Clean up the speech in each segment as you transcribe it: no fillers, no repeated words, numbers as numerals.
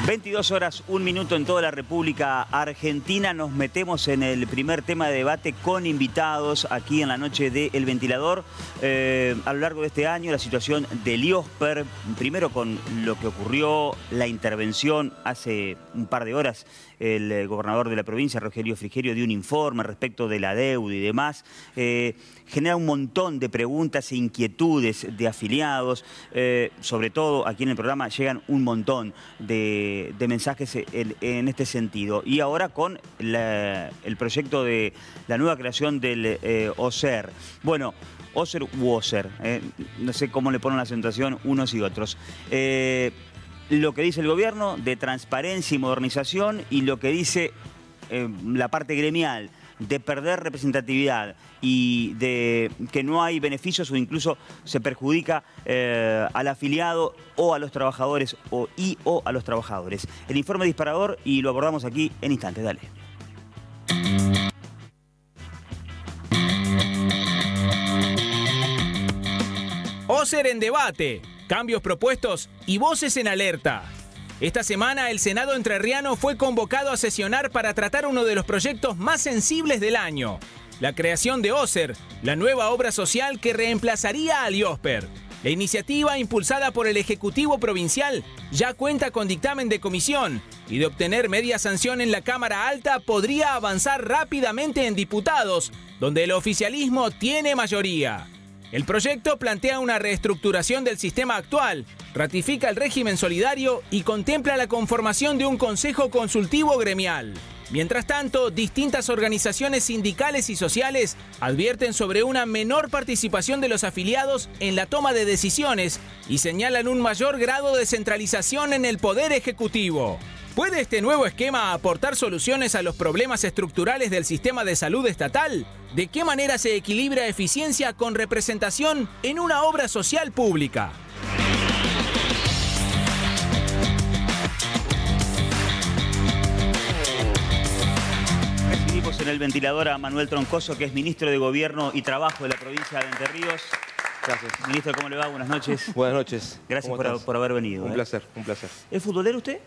22 horas, 1 minuto en toda la República Argentina. Nos metemos en el primer tema de debate con invitados aquí en la noche de El Ventilador. A lo largo de este año, la situación del IOSPER, primero con lo que ocurrió, la intervención hace un par de horas. El gobernador de la provincia, Rogelio Frigerio, dio un informe respecto de la deuda y demás. Genera un montón de preguntas e inquietudes de afiliados. Sobre todo aquí en el programa llegan un montón de mensajes en este sentido. Y ahora con el proyecto de la nueva creación del OSER. Bueno, OSER u OSER, no sé cómo le ponen la acentuación unos y otros. Lo que dice el gobierno de transparencia y modernización, y lo que dice la parte gremial de perder representatividad y de que no hay beneficios o incluso se perjudica al afiliado o a los trabajadores o a los trabajadores. El informe disparador, y lo abordamos aquí en instantes. Dale. OSER en debate, cambios propuestos y voces en alerta. Esta semana el Senado entrerriano fue convocado a sesionar para tratar uno de los proyectos más sensibles del año: la creación de OSER, la nueva obra social que reemplazaría al IOSPER. La iniciativa, impulsada por el Ejecutivo Provincial, ya cuenta con dictamen de comisión y, de obtener media sanción en la Cámara Alta, podría avanzar rápidamente en diputados, donde el oficialismo tiene mayoría. El proyecto plantea una reestructuración del sistema actual, ratifica el régimen solidario y contempla la conformación de un consejo consultivo gremial. Mientras tanto, distintas organizaciones sindicales y sociales advierten sobre una menor participación de los afiliados en la toma de decisiones y señalan un mayor grado de centralización en el Poder Ejecutivo. ¿Puede este nuevo esquema aportar soluciones a los problemas estructurales del sistema de salud estatal? ¿De qué manera se equilibra eficiencia con representación en una obra social pública? Recibimos en El Ventilador a Manuel Troncoso, que es ministro de Gobierno y Trabajo de la provincia de Entre Ríos. Gracias. Ministro, ¿cómo le va? Buenas noches. Buenas noches. Gracias por haber venido. Un placer, un placer. ¿Es futbolero usted?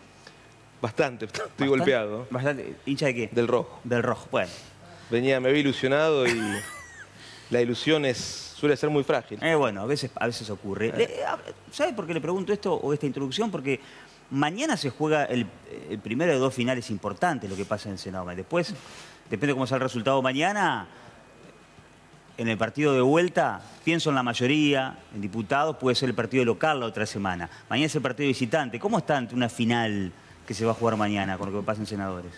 Bastante, estoy golpeado. ¿Bastante? ¿Hincha de qué? Del rojo. Del rojo, bueno. Me había ilusionado y la ilusión suele ser muy frágil. Bueno, a veces ocurre. ¿Sabe por qué le pregunto esto o esta introducción? Porque mañana se juega el primero de dos finales importantes, lo que pasa en el Senado. Después, depende de cómo sea el resultado mañana, en el partido de vuelta, pienso en la mayoría, en diputados, puede ser el partido local la otra semana. Mañana es el partido visitante. ¿Cómo está ante una final que se va a jugar mañana con lo que pasa en senadores?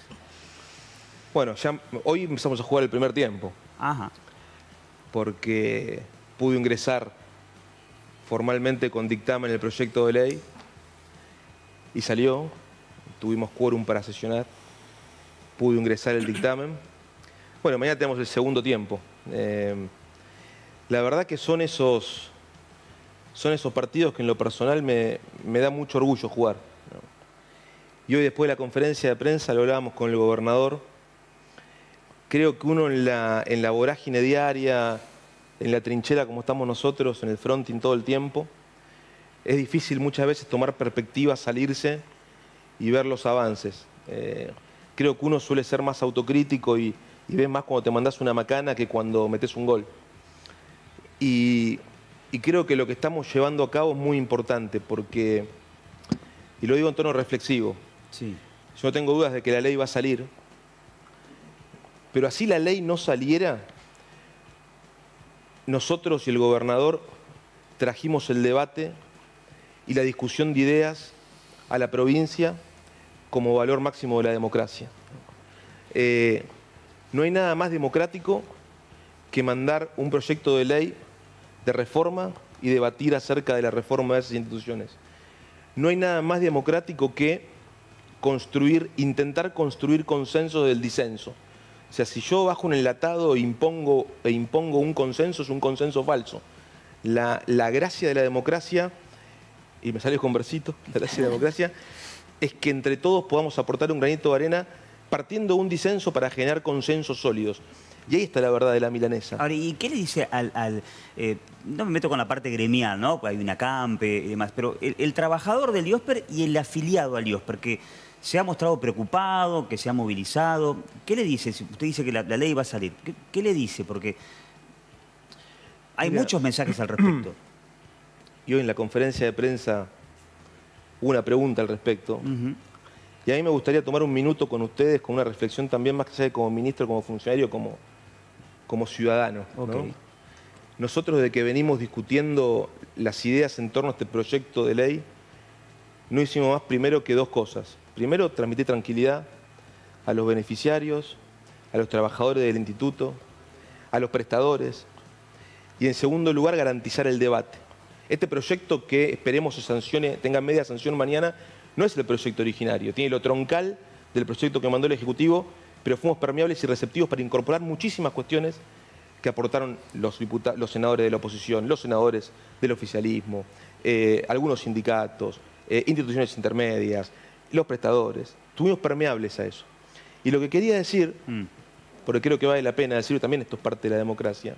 Bueno, ya hoy empezamos a jugar el primer tiempo. Ajá. Porque pude ingresar formalmente con dictamen el proyecto de ley y salió. Tuvimos quórum para sesionar. Pude ingresar el dictamen. Bueno, mañana tenemos el segundo tiempo. La verdad que son esos partidos que en lo personal me da mucho orgullo jugar, ¿no? Y hoy, después de la conferencia de prensa, lo hablábamos con el gobernador. Creo que uno en la vorágine diaria, en la trinchera como estamos nosotros, en el fronting todo el tiempo, es difícil muchas veces tomar perspectiva, salirse y ver los avances. Creo que uno suele ser más autocrítico y ves más cuando te mandás una macana que cuando metes un gol. Y creo que lo que estamos llevando a cabo es muy importante porque, y lo digo en tono reflexivo, sí, yo no tengo dudas de que la ley va a salir, pero así la ley no saliera, nosotros y el gobernador trajimos el debate y la discusión de ideas a la provincia como valor máximo de la democracia. No hay nada más democrático que mandar un proyecto de ley de reforma y debatir acerca de la reforma de esas instituciones. No hay nada más democrático que intentar construir consenso del disenso. O sea, si yo bajo un enlatado e impongo un consenso, es un consenso falso. La gracia de la democracia, y me salió con versito, la gracia de la democracia, es que entre todos podamos aportar un granito de arena partiendo de un disenso para generar consensos sólidos. Y ahí está la verdad de la milanesa. Ahora, ¿y qué le dice no me meto con la parte gremial, ¿no? Hay una CAMPE y demás, pero el trabajador del IOSPER y el afiliado al IOSPER, que se ha mostrado preocupado, que se ha movilizado, ¿qué le dice? Si usted dice que la ley va a salir, ¿qué le dice? Porque hay muchos mensajes al respecto. Y hoy en la conferencia de prensa hubo una pregunta al respecto. Y a mí me gustaría tomar un minuto con ustedes, con una reflexión también más que sea como ministro, como funcionario, como ciudadano, ¿no? Okay. Nosotros, desde que venimos discutiendo las ideas en torno a este proyecto de ley, no hicimos más primero que dos cosas. Primero, transmitir tranquilidad a los beneficiarios, a los trabajadores del instituto, a los prestadores. Y en segundo lugar, garantizar el debate. Este proyecto, que esperemos se sancione, tenga media sanción mañana, no es el proyecto originario. Tiene lo troncal del proyecto que mandó el Ejecutivo, pero fuimos permeables y receptivos para incorporar muchísimas cuestiones que aportaron los senadores de la oposición, los senadores del oficialismo, algunos sindicatos, instituciones intermedias, los prestadores. Estuvimos permeables a eso. Y lo que quería decir, porque creo que vale la pena decirlo, también esto es parte de la democracia,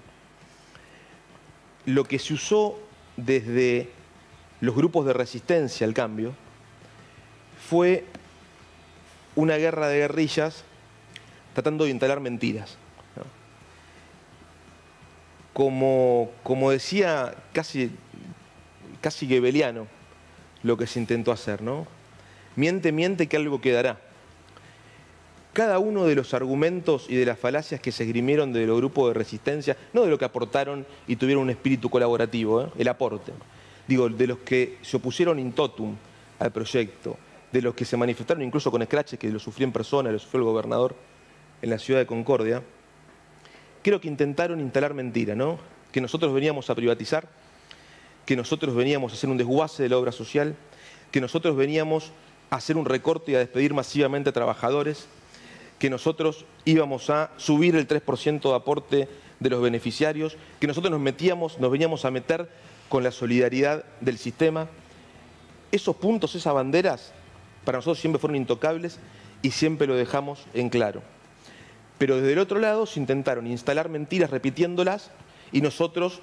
lo que se usó desde los grupos de resistencia al cambio fue una guerra de guerrillas tratando de instalar mentiras, ¿no? Como decía casi goebbeliano lo que se intentó hacer, ¿no? Miente, miente, que algo quedará. Cada uno de los argumentos y de las falacias que se esgrimieron de los grupos de resistencia, no de lo que aportaron y tuvieron un espíritu colaborativo, el aporte, digo, de los que se opusieron in totum al proyecto, de los que se manifestaron incluso con escraches, que lo sufrió en persona, lo sufrió el gobernador en la ciudad de Concordia, creo que intentaron instalar mentira, ¿no? Que nosotros veníamos a privatizar, que nosotros veníamos a hacer un desguace de la obra social, que nosotros veníamos a hacer un recorte y a despedir masivamente a trabajadores, que nosotros íbamos a subir el 3% de aporte de los beneficiarios, que nosotros nos veníamos a meter con la solidaridad del sistema. Esos puntos, esas banderas, para nosotros siempre fueron intocables y siempre lo dejamos en claro. Pero desde el otro lado se intentaron instalar mentiras repitiéndolas y nosotros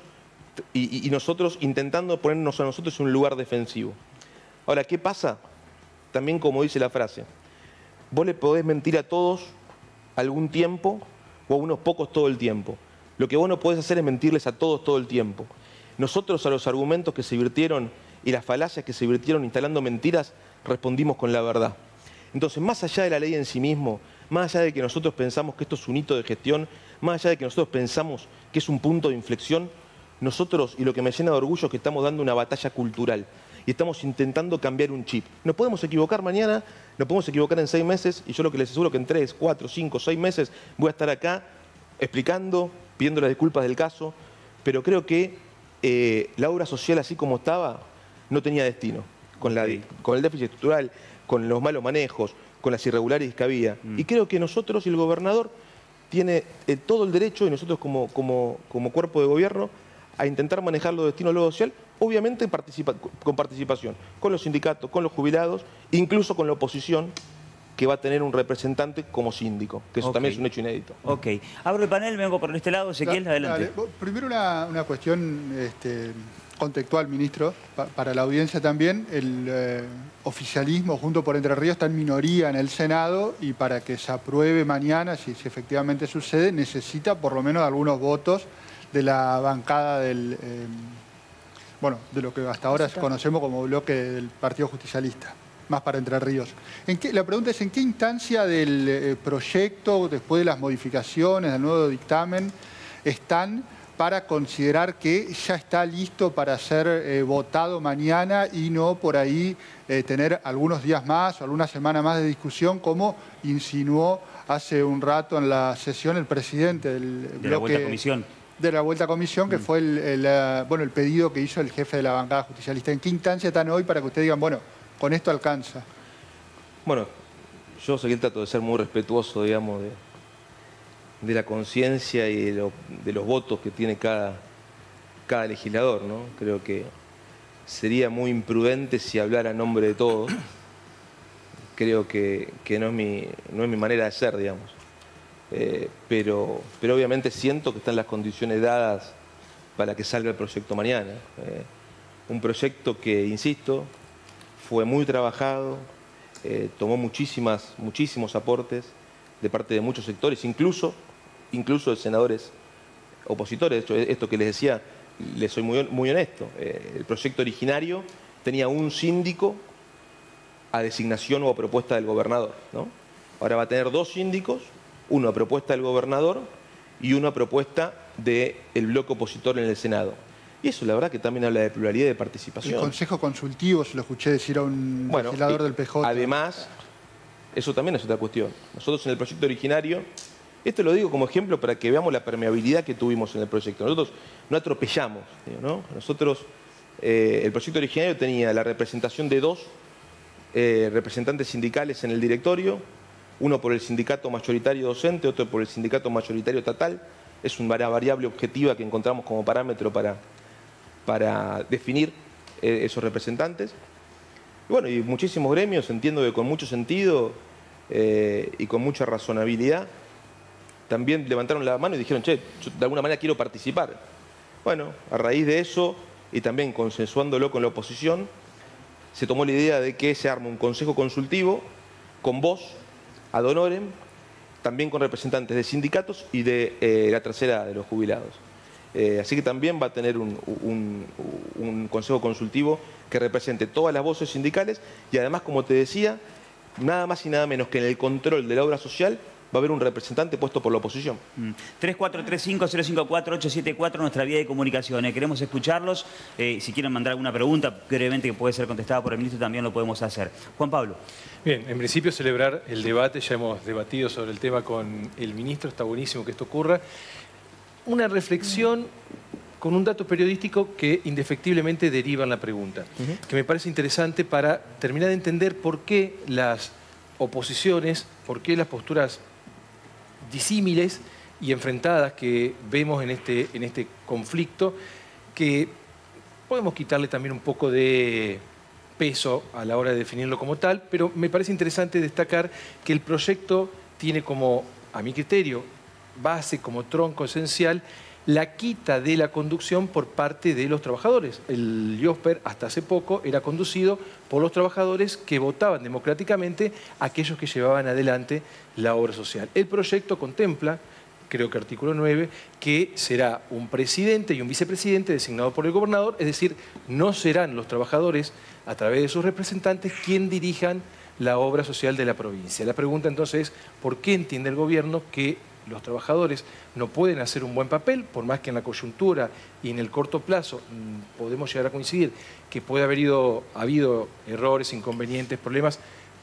intentando ponernos a nosotros en un lugar defensivo. Ahora, ¿qué pasa? También como dice la frase, vos le podés mentir a todos algún tiempo o a unos pocos todo el tiempo. Lo que vos no podés hacer es mentirles a todos todo el tiempo. Nosotros a los argumentos que se virtieron y las falacias que se virtieron instalando mentiras, respondimos con la verdad. Entonces, más allá de la ley en sí mismo, más allá de que nosotros pensamos que esto es un hito de gestión, más allá de que nosotros pensamos que es un punto de inflexión, nosotros, y lo que me llena de orgullo, es que estamos dando una batalla cultural y estamos intentando cambiar un chip. Nos podemos equivocar mañana, nos podemos equivocar en 6 meses, y yo lo que les aseguro que en 3, 4, 5, 6 meses voy a estar acá explicando, pidiendo las disculpas del caso, pero creo que la obra social así como estaba no tenía destino, con el déficit estructural, con los malos manejos, con las irregularidades que había. Y creo que nosotros y el gobernador tiene todo el derecho, y nosotros como cuerpo de gobierno, a intentar manejar los destinos de lo social, obviamente con participación, con los sindicatos, con los jubilados, incluso con la oposición, que va a tener un representante como síndico, que eso también es un hecho inédito. Ok. Abro el panel, vengo por este lado, Ezequiel, adelante. Dale. Primero una cuestión contextual, ministro, para la audiencia también. El oficialismo, junto por Entre Ríos, está en minoría en el Senado, y para que se apruebe mañana, si efectivamente sucede, necesita por lo menos algunos votos de la bancada del, de lo que hasta ahora conocemos como bloque del Partido Justicialista, más para Entre Ríos. La pregunta es, ¿en qué instancia del proyecto, después de las modificaciones, del nuevo dictamen, están para considerar que ya está listo para ser votado mañana y no por ahí tener algunos días más o alguna semana más de discusión, como insinuó hace un rato en la sesión el presidente del bloque de la Vuelta a Comisión? De la Vuelta a Comisión, que fue el pedido que hizo el jefe de la bancada justicialista. ¿En qué instancia están hoy para que ustedes digan, bueno, con esto alcanza? Bueno, yo sé que trato de ser muy respetuoso, digamos, de la conciencia y de los votos que tiene cada legislador, ¿no? Creo que sería muy imprudente si hablara en nombre de todos. Creo que no es mi manera de ser, digamos. pero obviamente siento que están las condiciones dadas para que salga el proyecto mañana. Un proyecto que, insisto, fue muy trabajado, tomó muchísimos aportes de parte de muchos sectores, incluso de senadores opositores. De hecho, esto que les decía, les soy muy honesto. El proyecto originario tenía un síndico a designación o a propuesta del gobernador, ¿no? Ahora va a tener 2 síndicos, uno a propuesta del gobernador y uno a propuesta del bloque opositor en el Senado. Y eso la verdad que también habla de pluralidad y de participación. El consejo consultivo, se lo escuché decir a un legislador del PJ. Además, eso también es otra cuestión. Nosotros en el proyecto originario, esto lo digo como ejemplo para que veamos la permeabilidad que tuvimos en el proyecto. Nosotros no atropellamos, ¿no? Nosotros, el proyecto originario tenía la representación de 2 representantes sindicales en el directorio, uno por el sindicato mayoritario docente, otro por el sindicato mayoritario estatal. Es una variable objetiva que encontramos como parámetro para definir esos representantes. Y bueno, y muchísimos gremios, entiendo que con mucho sentido y con mucha razonabilidad, también levantaron la mano y dijeron, che, yo de alguna manera quiero participar. Bueno, a raíz de eso, y también consensuándolo con la oposición, se tomó la idea de que se arme un consejo consultivo con voz ad honorem, también con representantes de sindicatos y de la tercera de los jubilados. Así que también va a tener un consejo consultivo que represente todas las voces sindicales y además, como te decía, nada más y nada menos que en el control de la obra social va a haber un representante puesto por la oposición. 3435-054-874, nuestra vía de comunicación. Queremos escucharlos. Si quieren mandar alguna pregunta, brevemente, que puede ser contestada por el ministro, también lo podemos hacer. Juan Pablo. Bien, en principio celebrar el debate. Ya hemos debatido sobre el tema con el ministro. Está buenísimo que esto ocurra. Una reflexión con un dato periodístico que indefectiblemente deriva en la pregunta, que me parece interesante para terminar de entender por qué las oposiciones, por qué las posturas disímiles y enfrentadas que vemos en este conflicto, que podemos quitarle también un poco de peso a la hora de definirlo como tal, pero me parece interesante destacar que el proyecto tiene como, a mi criterio, base, como tronco esencial, la quita de la conducción por parte de los trabajadores. El IOSPER, hasta hace poco, era conducido por los trabajadores que votaban democráticamente a aquellos que llevaban adelante la obra social. El proyecto contempla, creo que artículo 9, que será un presidente y un vicepresidente designado por el gobernador, es decir, no serán los trabajadores, a través de sus representantes, quien dirijan la obra social de la provincia. La pregunta entonces es, ¿por qué entiende el gobierno que los trabajadores no pueden hacer un buen papel, por más que en la coyuntura y en el corto plazo podemos llegar a coincidir que puede haber habido errores, inconvenientes, problemas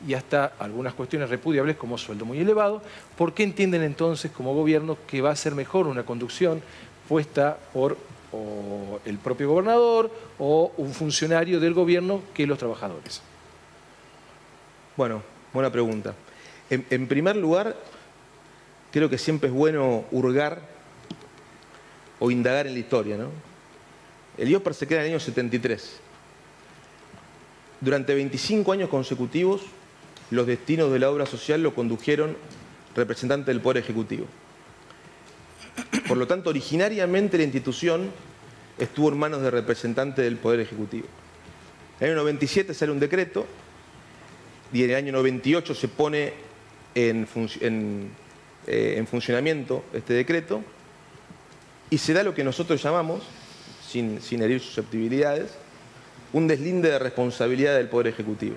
y hasta algunas cuestiones repudiables como sueldo muy elevado? ¿Por qué entienden entonces como gobierno que va a ser mejor una conducción puesta por o el propio gobernador o un funcionario del gobierno que los trabajadores? Bueno, buena pregunta. En primer lugar, creo que siempre es bueno hurgar o indagar en la historia, ¿no? El IOSPER se crea en el año 73. Durante 25 años consecutivos, los destinos de la obra social lo condujeron representantes del Poder Ejecutivo. Por lo tanto, originariamente la institución estuvo en manos de representantes del Poder Ejecutivo. En el año 97 sale un decreto y en el año 98 se pone en funcionamiento este decreto y se da lo que nosotros llamamos, sin herir susceptibilidades, un deslinde de responsabilidad del Poder Ejecutivo.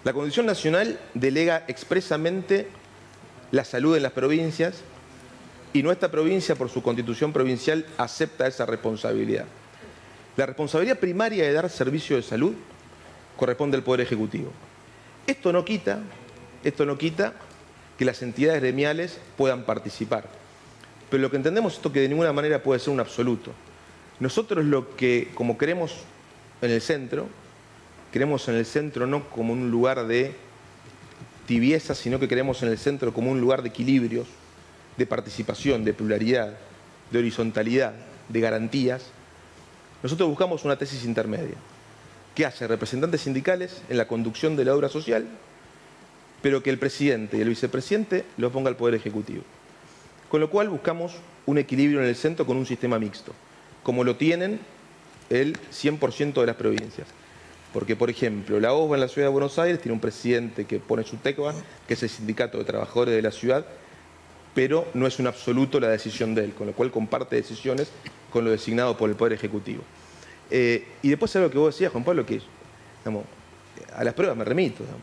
La Constitución Nacional delega expresamente la salud en las provincias y nuestra provincia, por su Constitución provincial, acepta esa responsabilidad. La responsabilidad primaria de dar servicio de salud corresponde al Poder Ejecutivo. Esto no quita que las entidades gremiales puedan participar. Pero lo que entendemos es esto, que de ninguna manera puede ser un absoluto. Nosotros lo que, como queremos en el centro no como un lugar de tibieza, sino que queremos en el centro como un lugar de equilibrios, de participación, de pluralidad, de horizontalidad, de garantías. Nosotros buscamos una tesis intermedia, que hace representantes sindicales en la conducción de la obra social, pero que el presidente y el vicepresidente lo ponga al Poder Ejecutivo. Con lo cual buscamos un equilibrio en el centro con un sistema mixto, como lo tienen el 100% de las provincias. Porque, por ejemplo, la OSBA en la Ciudad de Buenos Aires tiene un presidente que pone su TECBA, que es el Sindicato de Trabajadores de la Ciudad, pero no es un absoluto la decisión de él, con lo cual comparte decisiones con lo designado por el Poder Ejecutivo. Y después algo que vos decías, Juan Pablo, que digamos, a las pruebas me remito. Digamos.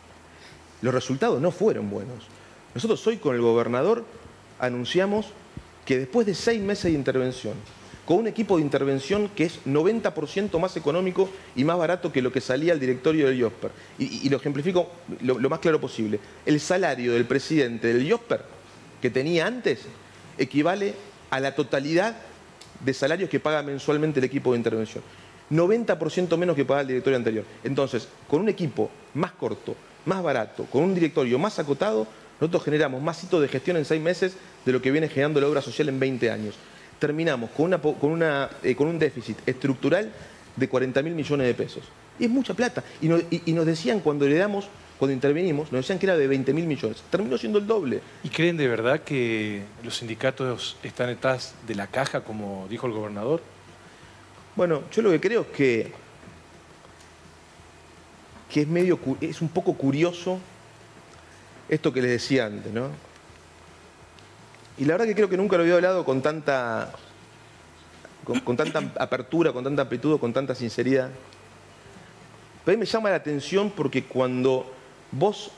Los resultados no fueron buenos. Nosotros hoy con el gobernador anunciamos que después de 6 meses de intervención, con un equipo de intervención que es 90% más económico y más barato que lo que salía al directorio del IOSPER. Y lo ejemplifico lo más claro posible. El salario del presidente del IOSPER, que tenía antes, equivale a la totalidad de salarios que paga mensualmente el equipo de intervención. 90% menos que pagaba el directorio anterior. Entonces, con un equipo más corto, más barato, con un directorio más acotado, nosotros generamos más hitos de gestión en 6 meses de lo que viene generando la obra social en 20 años. Terminamos con un déficit estructural de 40.000 millones de pesos. Y es mucha plata. Y nos decían cuando intervenimos, nos decían que era de 20.000 millones. Terminó siendo el doble. ¿Y creen de verdad que los sindicatos están detrás de la caja, como dijo el gobernador? Bueno, yo lo que creo es que es un poco curioso esto que les decía antes, ¿no? Y la verdad que creo que nunca lo había hablado con tanta apertura, con tanta amplitud, con tanta sinceridad. Pero a mí me llama la atención porque cuando vos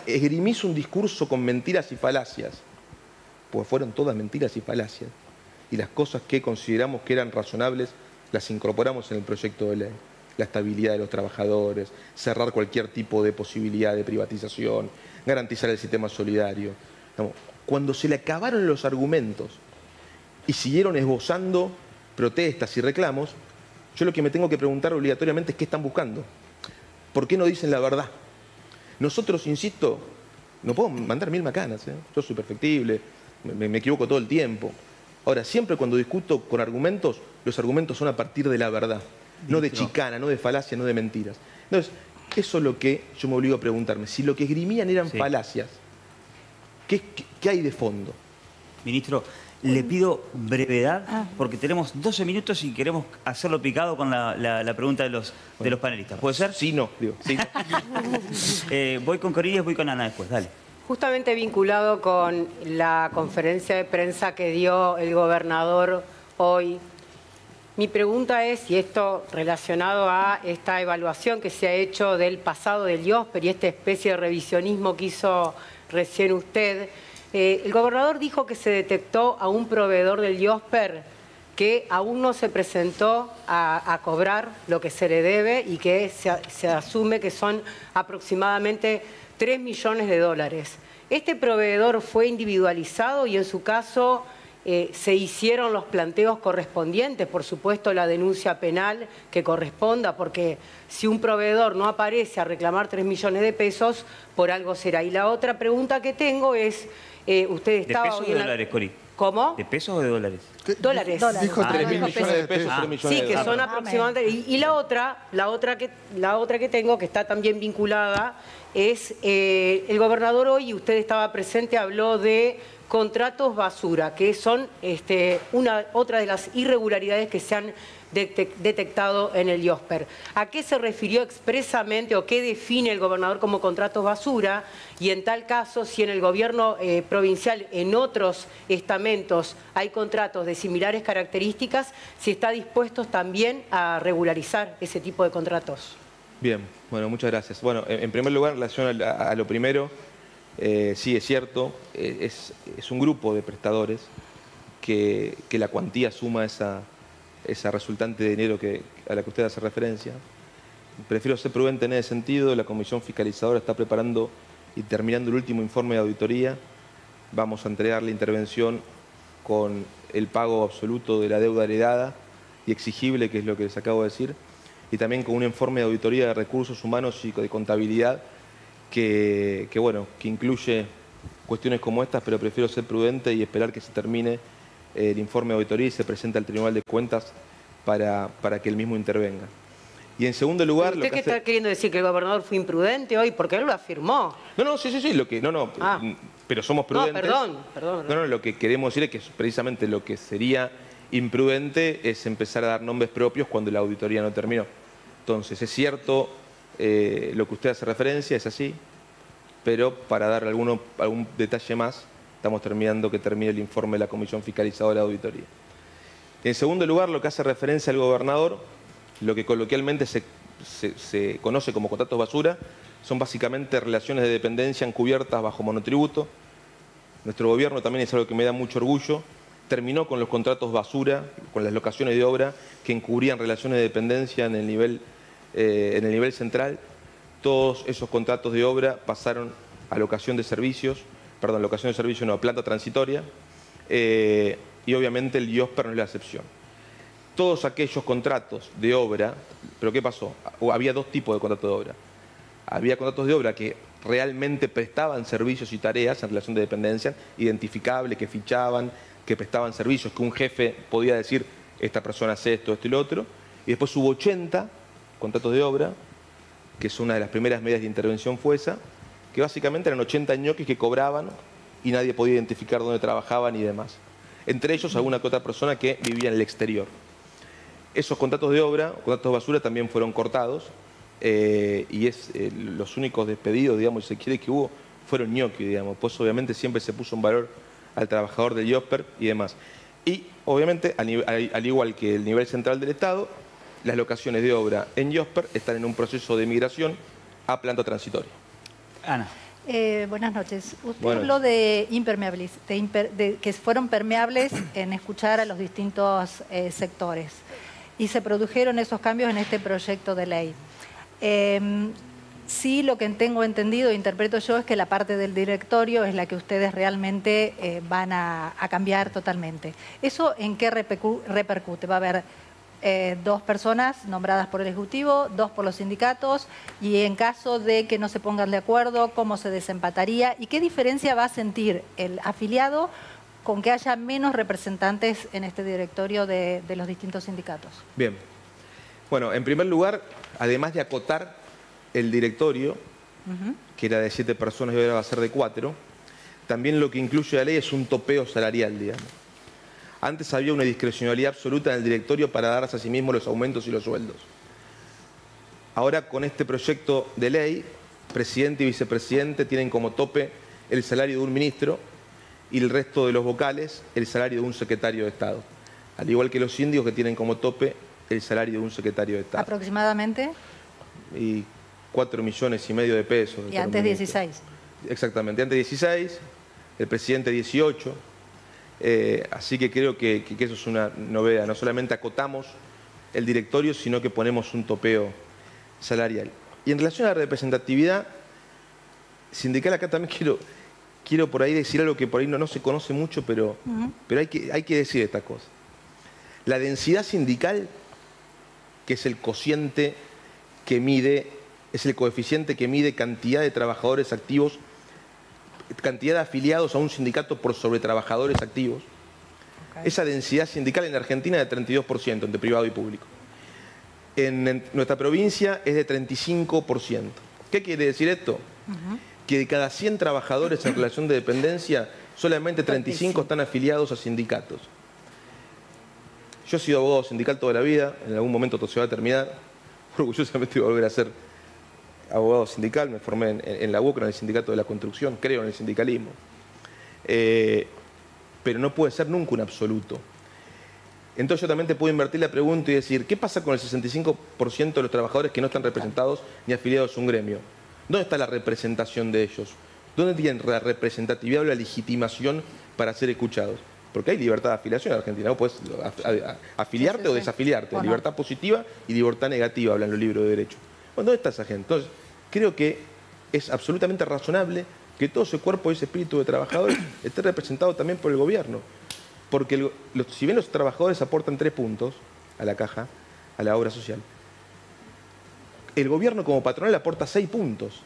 esgrimís un discurso con mentiras y falacias, porque fueron todas mentiras y falacias, y las cosas que consideramos que eran razonables las incorporamos en el proyecto de ley. La estabilidad de los trabajadores, cerrar cualquier tipo de posibilidad de privatización, garantizar el sistema solidario. Cuando se le acabaron los argumentos y siguieron esbozando protestas y reclamos, yo lo que me tengo que preguntar obligatoriamente es qué están buscando. ¿Por qué no dicen la verdad? Nosotros, insisto, no puedo mandar 1000 macanas, ¿eh? Yo soy perfectible, me equivoco todo el tiempo. Ahora, siempre cuando discuto con argumentos, los argumentos son a partir de la verdad, no de chicana, no de falacia, no de mentiras. Entonces, eso es lo que yo me obligo a preguntarme. Si lo que esgrimían eran falacias, ¿qué hay de fondo? Ministro, le pido brevedad porque tenemos 12 minutos y queremos hacerlo picado con la pregunta de los panelistas. ¿Puede ser? Sí, no. Digo, sí. Voy con Corines, voy con Ana después. Dale. Justamente vinculado con la conferencia de prensa que dio el gobernador hoy, mi pregunta es, y esto relacionado a esta evaluación que se ha hecho del pasado del IOSPER y esta especie de revisionismo que hizo recién usted, el gobernador dijo que se detectó a un proveedor del IOSPER que aún no se presentó a cobrar lo que se le debe y que se asume que son aproximadamente 3 millones de dólares. Este proveedor fue individualizado y en su caso se hicieron los planteos correspondientes, por supuesto la denuncia penal que corresponda, porque si un proveedor no aparece a reclamar 3 millones de pesos, por algo será. Y la otra pregunta que tengo es, usted estaba... ¿De pesos o de dólares, Cori? ¿Cómo? ¿De pesos o de dólares? Dólares. Dijo 3.000 millones de pesos. 3 millones Sí, de que dólares. son aproximadamente... Y la otra que tengo, que está también vinculada, es el gobernador hoy, y usted estaba presente, habló de contratos basura, que son otra de las irregularidades que se han detectado en el IOSPER. ¿A qué se refirió expresamente o qué define el gobernador como contratos basura? Y en tal caso, si en el gobierno provincial, en otros estamentos, hay contratos de similares características, si está dispuesto también a regularizar ese tipo de contratos. Bien, bueno, muchas gracias. Bueno, en primer lugar, en relación a lo primero, sí, es cierto, es un grupo de prestadores que la cuantía suma esa resultante de dinero a la que usted hace referencia. Prefiero ser prudente en ese sentido. La Comisión Fiscalizadora está preparando y terminando el último informe de auditoría. Vamos a entregar la intervención con el pago absoluto de la deuda heredada y exigible, que es lo que les acabo de decir, y también con un informe de auditoría de recursos humanos y de contabilidad que incluye cuestiones como estas, pero prefiero ser prudente y esperar que se termine el informe de auditoría y se presente al Tribunal de Cuentas para que el mismo intervenga. Y en segundo lugar... ¿Usted qué está queriendo decir? ¿Que el gobernador fue imprudente hoy? Porque él lo afirmó. No, sí, pero somos prudentes. No, perdón. No, lo que queremos decir es que precisamente lo que sería imprudente es empezar a dar nombres propios cuando la auditoría no terminó. Entonces, es cierto lo que usted hace referencia, es así, pero para dar algún detalle más, estamos terminando que termine el informe de la Comisión Fiscalizadora de Auditoría. En segundo lugar, lo que hace referencia al gobernador, lo que coloquialmente se conoce como contratos basura, son básicamente relaciones de dependencia encubiertas bajo monotributo. Nuestro gobierno también es algo que me da mucho orgullo. Terminó con los contratos basura, con las locaciones de obra que encubrían relaciones de dependencia en el nivel central. Todos esos contratos de obra pasaron a locación de servicios, a planta transitoria, y obviamente el IOSPER no es la excepción. Todos aquellos contratos de obra, ¿pero qué pasó? Había dos tipos de contratos de obra. Había contratos de obra que realmente prestaban servicios y tareas en relación de dependencia, identificables, que fichaban, que prestaban servicios, que un jefe podía decir, esta persona hace esto, esto y lo otro. Y después hubo 80 contratos de obra, que es una de las primeras medidas de intervención fue esa, que básicamente eran 80 ñoquis que cobraban y nadie podía identificar dónde trabajaban y demás. Entre ellos alguna que otra persona que vivía en el exterior. Esos contratos de obra, contratos de basura, también fueron cortados y los únicos despedidos, digamos, si se quiere, que hubo fueron ñoquis, digamos. Pues obviamente siempre se puso un valor al trabajador del IOSPER y demás. Y obviamente, al igual que el nivel central del Estado, las locaciones de obra en IOSPER están en un proceso de migración a planta transitoria. Ana. Buenas noches. Usted habló de impermeables, que fueron permeables en escuchar a los distintos sectores. Y se produjeron esos cambios en este proyecto de ley. Sí, lo que tengo entendido e interpreto yo es que la parte del directorio es la que ustedes realmente van a cambiar totalmente. ¿Eso en qué repercute? ¿Va a haber 2 personas nombradas por el Ejecutivo, 2 por los sindicatos? Y en caso de que no se pongan de acuerdo, ¿cómo se desempataría? ¿Y qué diferencia va a sentir el afiliado con que haya menos representantes en este directorio de los distintos sindicatos? Bien. Bueno, en primer lugar, además de acotar el directorio, que era de 7 personas y ahora va a ser de 4, también lo que incluye la ley es un topeo salarial, digamos. Antes había una discrecionalidad absoluta en el directorio para darse a sí mismo los aumentos y los sueldos. Ahora, con este proyecto de ley, presidente y vicepresidente tienen como tope el salario de un ministro y el resto de los vocales el salario de un secretario de Estado. Al igual que los síndicos que tienen como tope el salario de un secretario de Estado. ¿Aproximadamente? Y 4,5 millones de pesos. ¿Y antes 16? Exactamente, antes 16, el presidente 18. Así que creo que eso es una novedad. No solamente acotamos el directorio, sino que ponemos un topeo salarial. Y en relación a la representatividad sindical, acá también quiero por ahí decir algo que por ahí no se conoce mucho, pero hay que decir esta cosa. La densidad sindical, que es el cociente que mide, es el coeficiente que mide cantidad de trabajadores activos, cantidad de afiliados a un sindicato por sobre trabajadores activos. Okay. Esa densidad sindical en Argentina es de 32% entre privado y público. En nuestra provincia es de 35%. ¿Qué quiere decir esto? Que de cada 100 trabajadores en relación de dependencia, solamente 35 están afiliados a sindicatos. Yo he sido abogado sindical toda la vida, en algún momento todo se va a terminar. Orgullosamente voy a volver a ser abogado sindical, me formé en la UOCRA, en el Sindicato de la Construcción, creo en el sindicalismo. Pero no puede ser nunca un absoluto. Entonces yo también te puedo invertir la pregunta y decir, ¿qué pasa con el 65% de los trabajadores que no están representados ni afiliados a un gremio? ¿Dónde está la representación de ellos? ¿Dónde tienen la representatividad o la legitimación para ser escuchados? Porque hay libertad de afiliación en Argentina. Vos podés afiliarte o desafiliarte. Bueno. Libertad positiva y libertad negativa, hablan los libros de derecho. Bueno, ¿dónde está esa gente? Entonces, creo que es absolutamente razonable que todo ese cuerpo y ese espíritu de trabajadores esté representado también por el gobierno. Porque si bien los trabajadores aportan 3 puntos a la caja, a la obra social, el gobierno como patronal aporta 6 puntos.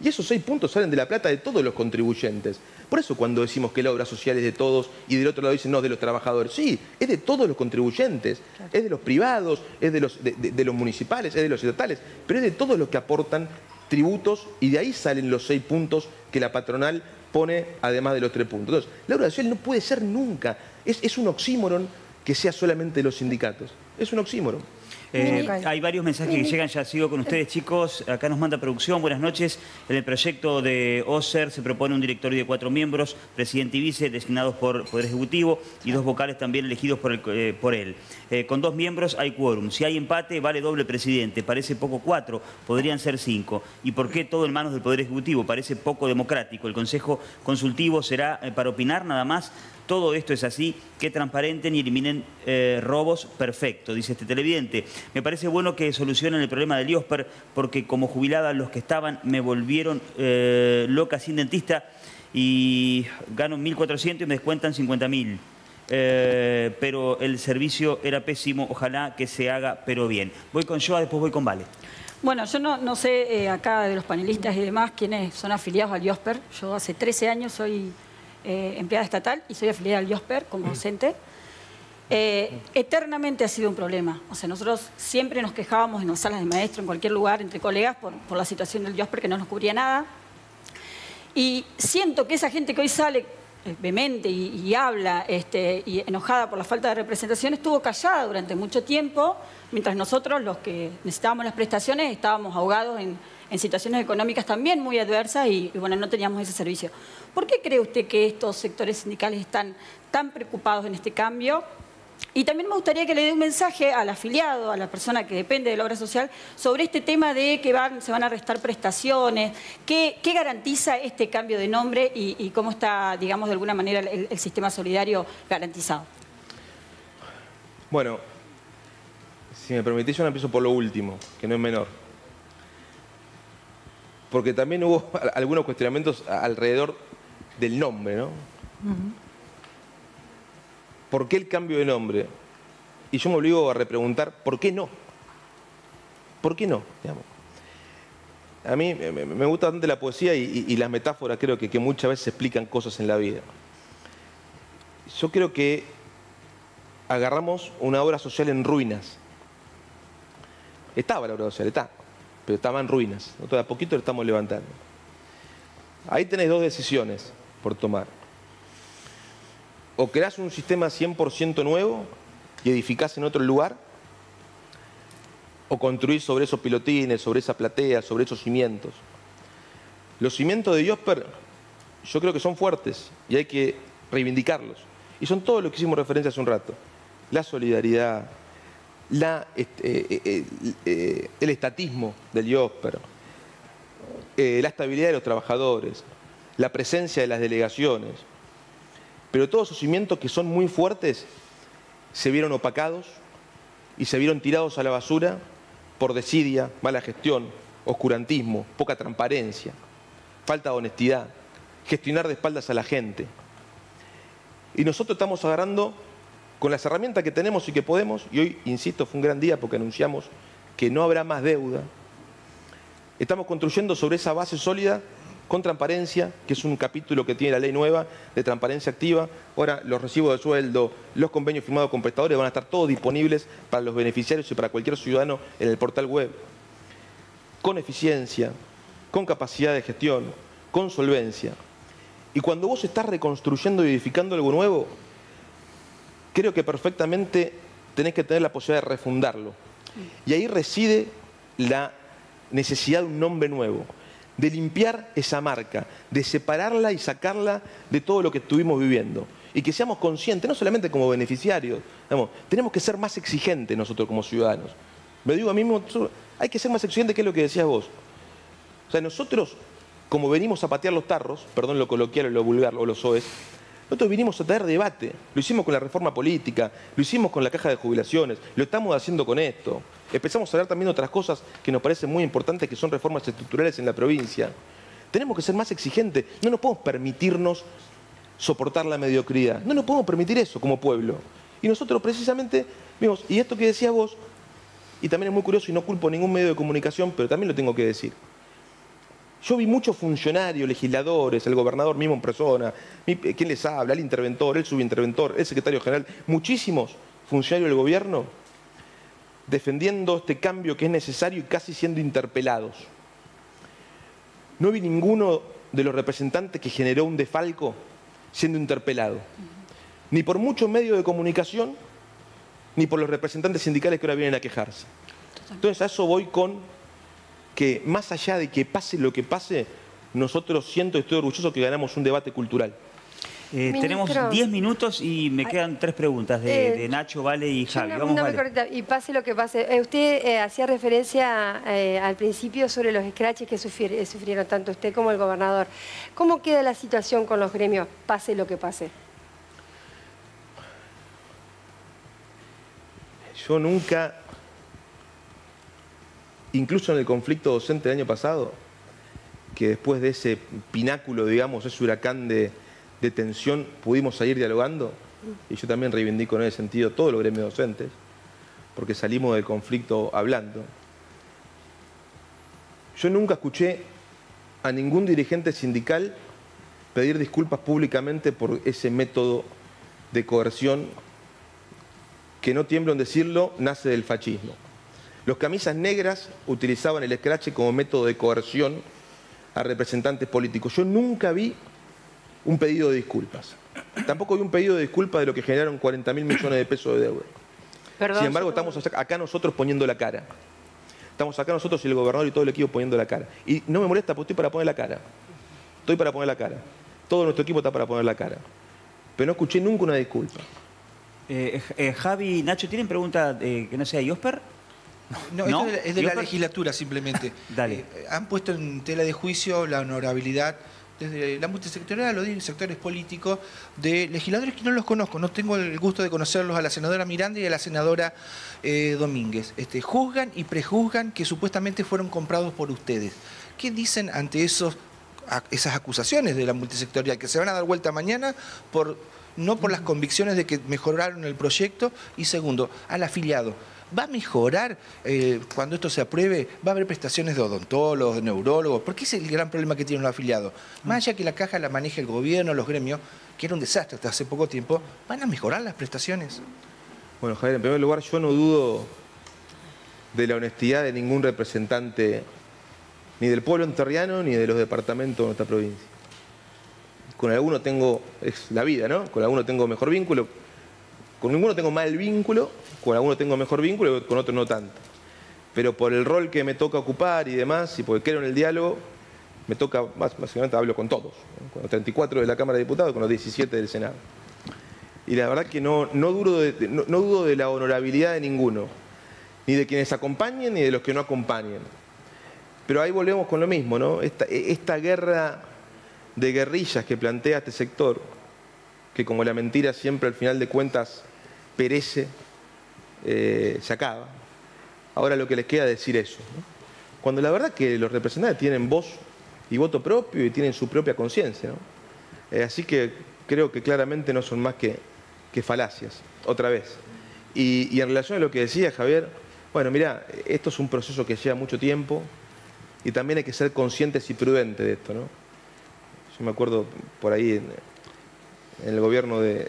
Y esos 6 puntos salen de la plata de todos los contribuyentes. Por eso cuando decimos que la obra social es de todos y del otro lado dicen no, de los trabajadores. Sí, es de todos los contribuyentes. Claro. Es de los privados, es de los municipales, es de los estatales. Pero es de todos los que aportan tributos y de ahí salen los 6 puntos que la patronal pone además de los 3 puntos. Entonces, la obra social no puede ser nunca. Es un oxímoron que sea solamente de los sindicatos. Es un oxímoron. Hay varios mensajes que llegan, ya sigo con ustedes, chicos. Acá nos manda producción, buenas noches. En el proyecto de OSER se propone un directorio de 4 miembros, presidente y vice, designados por Poder Ejecutivo, y 2 vocales también elegidos por él. Con 2 miembros hay quórum. Si hay empate, vale doble presidente. Parece poco 4, podrían ser 5. ¿Y por qué todo en manos del Poder Ejecutivo? Parece poco democrático. El Consejo Consultivo será para opinar nada más. Todo esto es así, que transparenten y eliminen robos, perfecto, dice este televidente. Me parece bueno que solucionen el problema del IOSPER, porque como jubilada los que estaban me volvieron loca sin dentista y gano 1.400 y me descuentan 50.000. Pero el servicio era pésimo, ojalá que se haga, pero bien. Voy con Joa, después voy con Vale. Bueno, yo no sé acá de los panelistas y demás quiénes son afiliados al IOSPER. Yo hace 13 años soy empleada estatal y soy afiliada al IOSPER como docente. Eternamente ha sido un problema. O sea, nosotros siempre nos quejábamos en las salas de maestro, en cualquier lugar, entre colegas, por la situación del IOSPER, que no nos cubría nada. Y siento que esa gente que hoy sale vehemente y habla y enojada por la falta de representación estuvo callada durante mucho tiempo, mientras nosotros, los que necesitábamos las prestaciones, estábamos ahogados en situaciones económicas también muy adversas y bueno, no teníamos ese servicio. ¿Por qué cree usted que estos sectores sindicales están tan preocupados en este cambio? Y también me gustaría que le dé un mensaje al afiliado, a la persona que depende de la obra social, sobre este tema de que se van a restar prestaciones, qué garantiza este cambio de nombre y cómo está, digamos, de alguna manera el sistema solidario garantizado. Bueno, si me permitís, yo empiezo por lo último, que no es menor. Porque también hubo algunos cuestionamientos alrededor del nombre, ¿no? ¿Por qué el cambio de nombre? Y yo me obligo a repreguntar, ¿por qué no? ¿Por qué no? Digamos. A mí me gusta bastante la poesía y las metáforas, creo que muchas veces explican cosas en la vida. Yo creo que agarramos una obra social en ruinas. Estaba la obra social, pero estaba en ruinas. Nosotros de a poquito lo estamos levantando. Ahí tenés 2 decisiones por tomar. O creás un sistema 100% nuevo y edificás en otro lugar, o construís sobre esos pilotines, sobre esa platea, sobre esos cimientos. Los cimientos de IOSPER yo creo que son fuertes y hay que reivindicarlos. Y son todo lo que hicimos referencia hace un rato. La solidaridad, el estatismo del IOSPER, la estabilidad de los trabajadores, la presencia de las delegaciones. Pero todos esos cimientos que son muy fuertes se vieron opacados y se vieron tirados a la basura por desidia, mala gestión, oscurantismo, poca transparencia, falta de honestidad, gestionar de espaldas a la gente. Y nosotros estamos agarrando con las herramientas que tenemos y que podemos, y hoy, insisto, fue un gran día porque anunciamos que no habrá más deuda. Estamos construyendo sobre esa base sólida con transparencia, que es un capítulo que tiene la ley nueva de transparencia activa. Ahora los recibos de sueldo, los convenios firmados con prestadores van a estar todos disponibles para los beneficiarios y para cualquier ciudadano en el portal web. Con eficiencia, con capacidad de gestión, con solvencia. Y cuando vos estás reconstruyendo y edificando algo nuevo, creo que perfectamente tenés que tener la posibilidad de refundarlo. Y ahí reside la necesidad de un nombre nuevo, de limpiar esa marca, de separarla y sacarla de todo lo que estuvimos viviendo. Y que seamos conscientes, no solamente como beneficiarios, digamos, tenemos que ser más exigentes nosotros como ciudadanos. Me digo a mí mismo, hay que ser más exigentes, que es lo que decías vos. O sea, nosotros, como venimos a patear los tarros, perdón lo coloquial o lo vulgar o lo soez, nosotros vinimos a traer debate. Lo hicimos con la reforma política, lo hicimos con la caja de jubilaciones, lo estamos haciendo con esto. Empezamos a hablar también de otras cosas que nos parecen muy importantes, que son reformas estructurales en la provincia. Tenemos que ser más exigentes. No nos podemos permitirnos soportar la mediocridad. No nos podemos permitir eso como pueblo. Y nosotros precisamente vimos, y esto que decías vos, y también es muy curioso y no culpo ningún medio de comunicación, pero también lo tengo que decir. Yo vi muchos funcionarios, legisladores, el gobernador mismo en persona, ¿quién les habla? El interventor, el subinterventor, el secretario general, muchísimos funcionarios del gobierno defendiendo este cambio que es necesario y casi siendo interpelados. No vi ninguno de los representantes que generó un desfalco siendo interpelado, ni por muchos medios de comunicación, ni por los representantes sindicales que ahora vienen a quejarse. Entonces a eso voy con que más allá de que pase lo que pase, nosotros siento y estoy orgulloso que ganamos un debate cultural. Tenemos 10 minutos y me quedan 3 preguntas de Nacho, Vale y Javi. Vamos, Vale. Y pase lo que pase. Usted hacía referencia al principio sobre los escraches que sufrieron tanto usted como el gobernador. ¿Cómo queda la situación con los gremios, pase lo que pase? Yo nunca, incluso en el conflicto docente del año pasado, que después de ese pináculo, digamos, ese huracán de tensión, pudimos seguir dialogando, y yo también reivindico en ese sentido todos los gremios docentes, porque salimos del conflicto hablando. Yo nunca escuché a ningún dirigente sindical pedir disculpas públicamente por ese método de coerción que, no tiemblo en decirlo, nace del fascismo. Los camisas negras utilizaban el escrache como método de coerción a representantes políticos. Yo nunca vi un pedido de disculpas. Tampoco vi un pedido de disculpas de lo que generaron 40.000 millones de pesos de deuda. Perdón, sin embargo, estamos acá nosotros poniendo la cara. Estamos acá nosotros y el gobernador y todo el equipo poniendo la cara. Y no me molesta porque estoy para poner la cara. Estoy para poner la cara. Todo nuestro equipo está para poner la cara. Pero no escuché nunca una disculpa. Javi, Nacho, ¿tienen pregunta que no sea Iosper? No, ¿No? esto es de la legislatura simplemente. Dale. Han puesto en tela de juicio la honorabilidad desde la multisectorial o de sectores políticos de legisladores que no los conozco, no tengo el gusto de conocerlos, a la senadora Miranda y a la senadora Domínguez. Juzgan y prejuzgan que supuestamente fueron comprados por ustedes. ¿Qué dicen ante esas acusaciones de la multisectorial que se van a dar vuelta mañana no por las convicciones de que mejoraron el proyecto? Y segundo, al afiliado, ¿va a mejorar cuando esto se apruebe? ¿Va a haber prestaciones de odontólogos, de neurólogos? Porque ese es el gran problema que tienen los afiliados. Más allá que la caja la maneje el gobierno, los gremios, que era un desastre hasta hace poco tiempo, ¿van a mejorar las prestaciones? Bueno, Javier, en primer lugar, yo no dudo de la honestidad de ningún representante, ni del pueblo entrerriano, ni de los departamentos de nuestra provincia. Con alguno tengo, es la vida, ¿no? Con alguno tengo mejor vínculo, con ninguno tengo mal vínculo, con alguno tengo mejor vínculo y con otro no tanto. Pero por el rol que me toca ocupar y demás, y porque creo en el diálogo, me toca, básicamente hablo con todos, ¿no? Con los 34 de la Cámara de Diputados, con los 17 del Senado. Y la verdad que no dudo de la honorabilidad de ninguno, ni de quienes acompañen ni de los que no acompañen. Pero ahí volvemos con lo mismo, ¿no? Esta guerra de guerrillas que plantea este sector, que como la mentira siempre al final de cuentas perece, se acaba. Ahora lo que les queda es decir eso, ¿no? Cuando la verdad que los representantes tienen voz y voto propio y tienen su propia conciencia, ¿no? Así que creo que claramente no son más que falacias, otra vez. Y en relación a lo que decía Javier, bueno, mira, esto es un proceso que lleva mucho tiempo y también hay que ser conscientes y prudentes de esto, ¿no? Yo me acuerdo por ahí en el gobierno de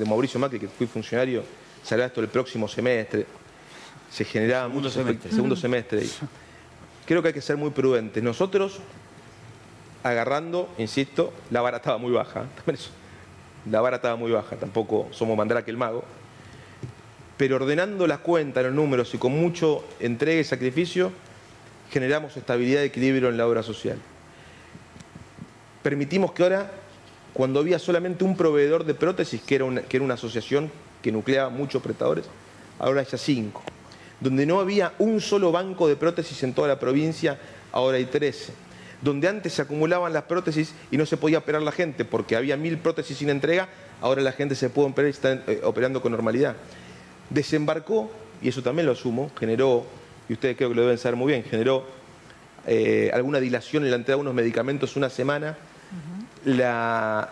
Mauricio Macri, que fui funcionario, se hablaba esto el próximo semestre, se generaba mucho segundo semestre. Y creo que hay que ser muy prudentes. Nosotros, agarrando, insisto, la vara estaba muy baja. La vara estaba muy baja, tampoco somos Mandrake el mago. Pero ordenando las cuentas, los números y con mucho entrega y sacrificio, generamos estabilidad y equilibrio en la obra social. Permitimos que ahora, cuando había solamente un proveedor de prótesis, que era una asociación que nucleaba muchos prestadores, ahora hay ya 5. Donde no había un solo banco de prótesis en toda la provincia, ahora hay 13. Donde antes se acumulaban las prótesis y no se podía operar la gente porque había 1000 prótesis sin entrega, ahora la gente se puede operar y está operando con normalidad. Desembarcó, y eso también lo asumo, generó, y ustedes creo que lo deben saber muy bien, generó alguna dilación en la entrega de unos medicamentos una semana, la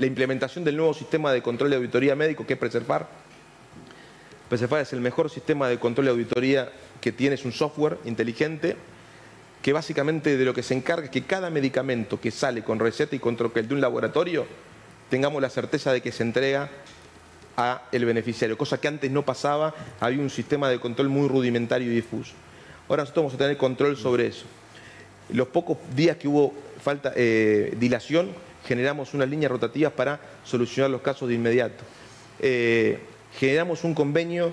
implementación del nuevo sistema de control de auditoría médico, que es Preservar. Preservar es el mejor sistema de control de auditoría que tiene, es un software inteligente que básicamente de lo que se encarga es que cada medicamento que sale con receta y con troquel de un laboratorio, tengamos la certeza de que se entrega a el beneficiario, cosa que antes no pasaba, había un sistema de control muy rudimentario y difuso. Ahora nosotros vamos a tener control sobre eso. Los pocos días que hubo dilación, generamos unas líneas rotativas para solucionar los casos de inmediato. Generamos un convenio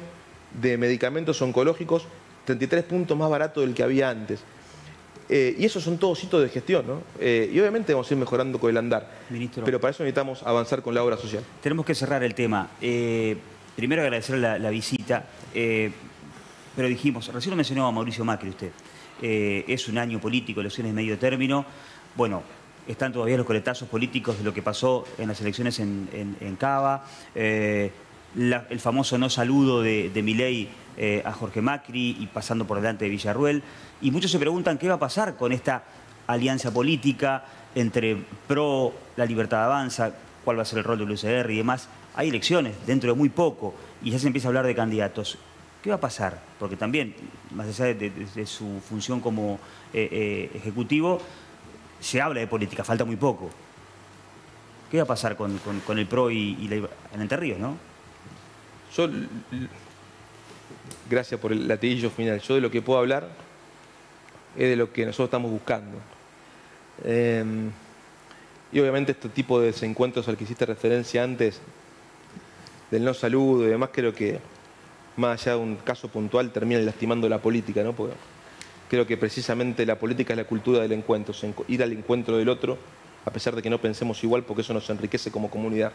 de medicamentos oncológicos 33 puntos más barato del que había antes. Y esos son todos hitos de gestión, ¿no? Y obviamente vamos a ir mejorando con el andar. Ministro, pero para eso necesitamos avanzar con la obra social. Tenemos que cerrar el tema. Primero agradecer la visita, pero dijimos, recién lo mencionó a Mauricio Macri usted, es un año político, elecciones de medio término. Bueno, están todavía los coletazos políticos de lo que pasó en las elecciones en Cava, el famoso no saludo de Milei a Jorge Macri y pasando por delante de Villarruel. Y muchos se preguntan qué va a pasar con esta alianza política entre PRO, La Libertad Avanza, cuál va a ser el rol del UCR y demás. Hay elecciones dentro de muy poco y ya se empieza a hablar de candidatos. ¿Qué va a pasar? Porque también, más allá de su función como ejecutivo, se habla de política, falta muy poco. ¿Qué va a pasar con el PRO en Entre Ríos, no? Yo, gracias por el latiguillo final, yo de lo que puedo hablar es de lo que nosotros estamos buscando. Y obviamente este tipo de desencuentros al que hiciste referencia antes, del no saludo y demás, creo que más allá de un caso puntual terminan lastimando la política, ¿no? Porque creo que precisamente la política es la cultura del encuentro, ir al encuentro del otro, a pesar de que no pensemos igual, porque eso nos enriquece como comunidad.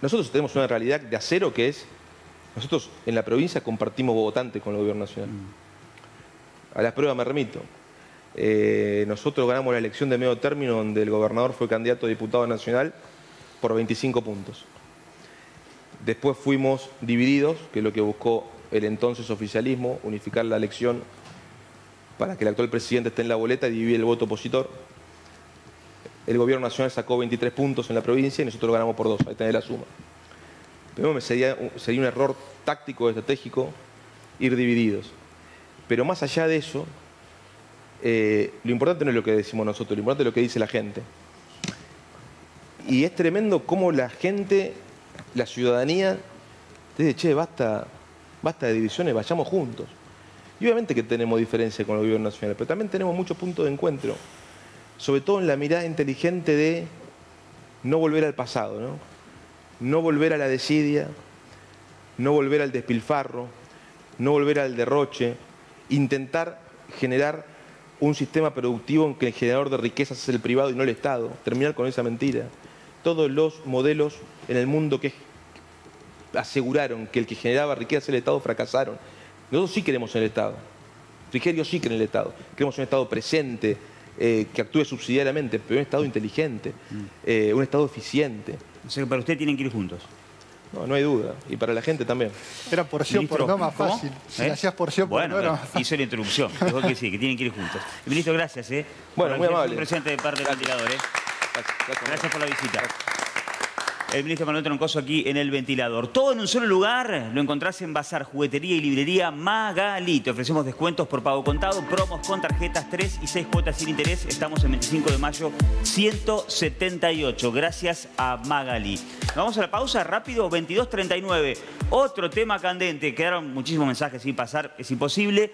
Nosotros tenemos una realidad de acero que es, nosotros en la provincia compartimos votante con el gobierno nacional. A las pruebas me remito. Nosotros ganamos la elección de medio término donde el gobernador fue candidato a diputado nacional por 25 puntos. Después fuimos divididos, que es lo que buscó el entonces oficialismo, unificar la elección para que el actual presidente esté en la boleta y dividir el voto opositor. El gobierno nacional sacó 23 puntos en la provincia y nosotros lo ganamos por 2, ahí tenés la suma. Pero sería un error táctico, estratégico, ir divididos. Pero más allá de eso, lo importante no es lo que decimos nosotros, lo importante es lo que dice la gente. Y es tremendo cómo la gente, la ciudadanía, te dice, che, basta de divisiones, vayamos juntos. Y obviamente que tenemos diferencia con el gobierno nacional, pero también tenemos muchos puntos de encuentro. Sobre todo en la mirada inteligente de no volver al pasado, ¿no? No volver a la desidia, no volver al despilfarro, no volver al derroche, intentar generar un sistema productivo en que el generador de riquezas es el privado y no el Estado, terminar con esa mentira. Todos los modelos en el mundo que aseguraron que el que generaba riquezas es el Estado fracasaron. Nosotros sí queremos en el Estado. Frigerio sí cree en el Estado. Queremos un Estado presente, que actúe subsidiariamente, pero un Estado inteligente, un Estado eficiente. O sea que para usted tienen que ir juntos. No hay duda. Y para la gente también. Era porción Ministro, por no más ¿cómo? fácil. Si hacías porción por no era más fácil. Hizo la introducción. Dijo que sí, que tienen que ir juntos. Ministro, gracias. Bueno, muy amable. Presente de parte del ventilador. Gracias por la visita. El ministro Manuel Troncoso aquí en El Ventilador. Todo en un solo lugar, lo encontrás en Bazar, Juguetería y Librería Magalí. Te ofrecemos descuentos por pago contado, promos con tarjetas 3 y 6 cuotas sin interés. Estamos en 25 de mayo 178. Gracias a Magalí. Vamos a la pausa rápido, 22:39. Otro tema candente. Quedaron muchísimos mensajes sin pasar, es imposible.